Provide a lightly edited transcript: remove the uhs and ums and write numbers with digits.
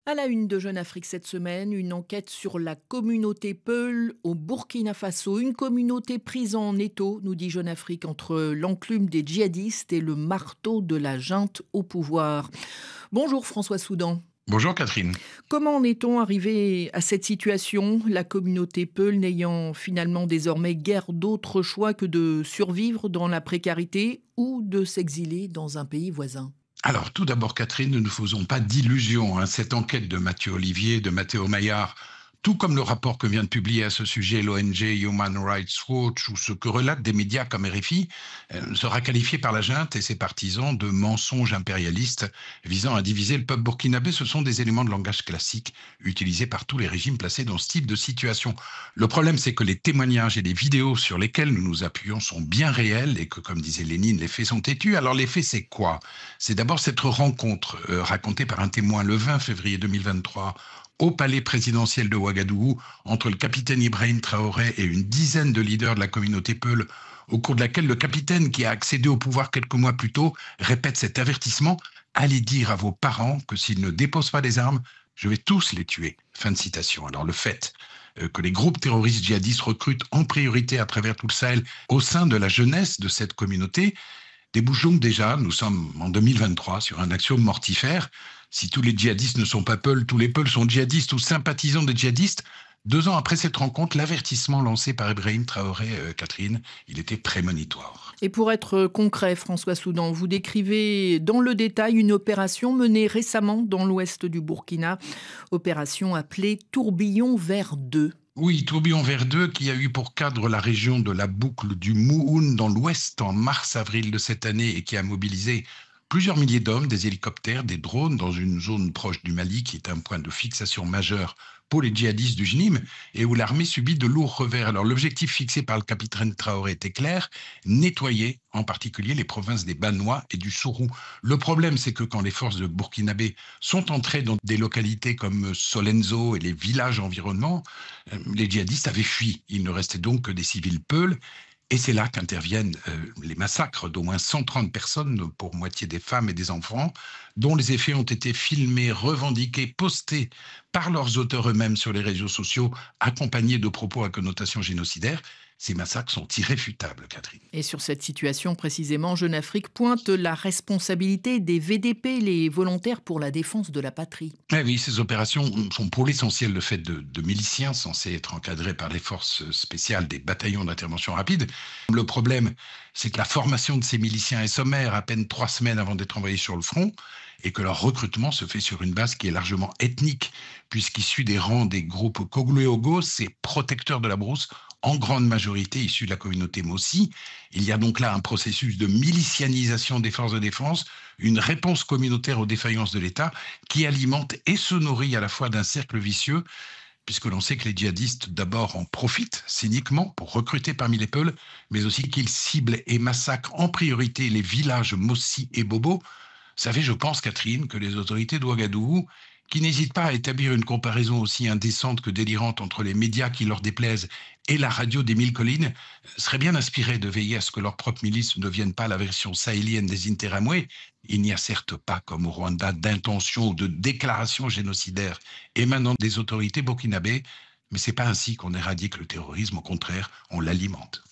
À la une de Jeune Afrique cette semaine, une enquête sur la communauté Peul au Burkina Faso. Une communauté prise en étau, nous dit Jeune Afrique, entre l'enclume des djihadistes et le marteau de la junte au pouvoir. Bonjour François Soudan. Bonjour Catherine. Comment en est-on arrivé à cette situation, la communauté Peul n'ayant finalement désormais guère d'autre choix que de survivre dans la précarité ou de s'exiler dans un pays voisin? Alors tout d'abord Catherine, ne nous faisons pas d'illusions, hein. Cette enquête de Mathieu Olivier, de Mathéo Maillard, tout comme le rapport que vient de publier à ce sujet l'ONG Human Rights Watch ou ce que relatent des médias comme RFI, sera qualifié par la junte et ses partisans de mensonges impérialistes visant à diviser le peuple burkinabé. Ce sont des éléments de langage classique utilisés par tous les régimes placés dans ce type de situation. Le problème, c'est que les témoignages et les vidéos sur lesquels nous nous appuyons sont bien réels et que, comme disait Lénine, les faits sont têtus. Alors les faits, c'est quoi? C'est d'abord cette rencontre racontée par un témoin le 20 février 2023 au palais présidentiel de Ouagadougou entre le capitaine Ibrahim Traoré et une dizaine de leaders de la communauté Peul, au cours de laquelle le capitaine, qui a accédé au pouvoir quelques mois plus tôt, répète cet avertissement: allez dire à vos parents que s'ils ne déposent pas les armes, je vais tous les tuer. Fin de citation. Alors le fait que les groupes terroristes djihadistes recrutent en priorité à travers tout le Sahel au sein de la jeunesse de cette communauté débouche donc déjà, nous sommes en 2023, sur un axiome mortifère: si tous les djihadistes ne sont pas Peuls, tous les Peuls sont djihadistes ou sympathisants des djihadistes. 2 ans après cette rencontre, l'avertissement lancé par Ibrahim Traoré, Catherine, il était prémonitoire. Et pour être concret, François Soudan, vous décrivez dans le détail une opération menée récemment dans l'ouest du Burkina, opération appelée Tourbillon vers 2. Oui, Tourbillon vers 2, qui a eu pour cadre la région de la boucle du Mouhoun dans l'ouest en mars-avril de cette année et qui a mobilisé plusieurs milliers d'hommes, des hélicoptères, des drones dans une zone proche du Mali qui est un point de fixation majeur pour les djihadistes du JNIM et où l'armée subit de lourds revers. Alors l'objectif fixé par le capitaine Traoré était clair: nettoyer en particulier les provinces des Banois et du Sourou. Le problème, c'est que quand les forces de Burkinabé sont entrées dans des localités comme Solenzo et les villages environnants, les djihadistes avaient fui. Il ne restait donc que des civils peuls. Et c'est là qu'interviennent les massacres d'au moins 130 personnes, pour moitié des femmes et des enfants, dont les effets ont été filmés, revendiqués, postés par leurs auteurs eux-mêmes sur les réseaux sociaux, accompagnés de propos à connotation génocidaire. Ces massacres sont irréfutables, Catherine. Et sur cette situation précisément, Jeune Afrique pointe la responsabilité des VDP, les volontaires pour la défense de la patrie. Eh oui, ces opérations sont pour l'essentiel le fait de miliciens censés être encadrés par les forces spéciales des bataillons d'intervention rapide. Le problème, c'est que la formation de ces miliciens est sommaire, à peine 3 semaines avant d'être envoyés sur le front, et que leur recrutement se fait sur une base qui est largement ethnique, puisqu'issu des rangs des groupes Koglu-Ogo, ces protecteurs de la brousse, en grande majorité issus de la communauté Mossi. Il y a donc là un processus de milicianisation des forces de défense, une réponse communautaire aux défaillances de l'État qui alimente et se nourrit à la fois d'un cercle vicieux, puisque l'on sait que les djihadistes d'abord en profitent cyniquement pour recruter parmi les Peuls, mais aussi qu'ils ciblent et massacrent en priorité les villages Mossi et Bobo. Vous savez, je pense, Catherine, que les autorités d'Ouagadougou, qui n'hésitent pas à établir une comparaison aussi indécente que délirante entre les médias qui leur déplaisent et la radio des mille collines, seraient bien inspirées de veiller à ce que leurs propres milices ne deviennent pas la version sahélienne des Interamwe. Il n'y a certes pas, comme au Rwanda, d'intention ou de déclaration génocidaire émanant des autorités burkinabées, mais c'est pas ainsi qu'on éradique le terrorisme, au contraire, on l'alimente.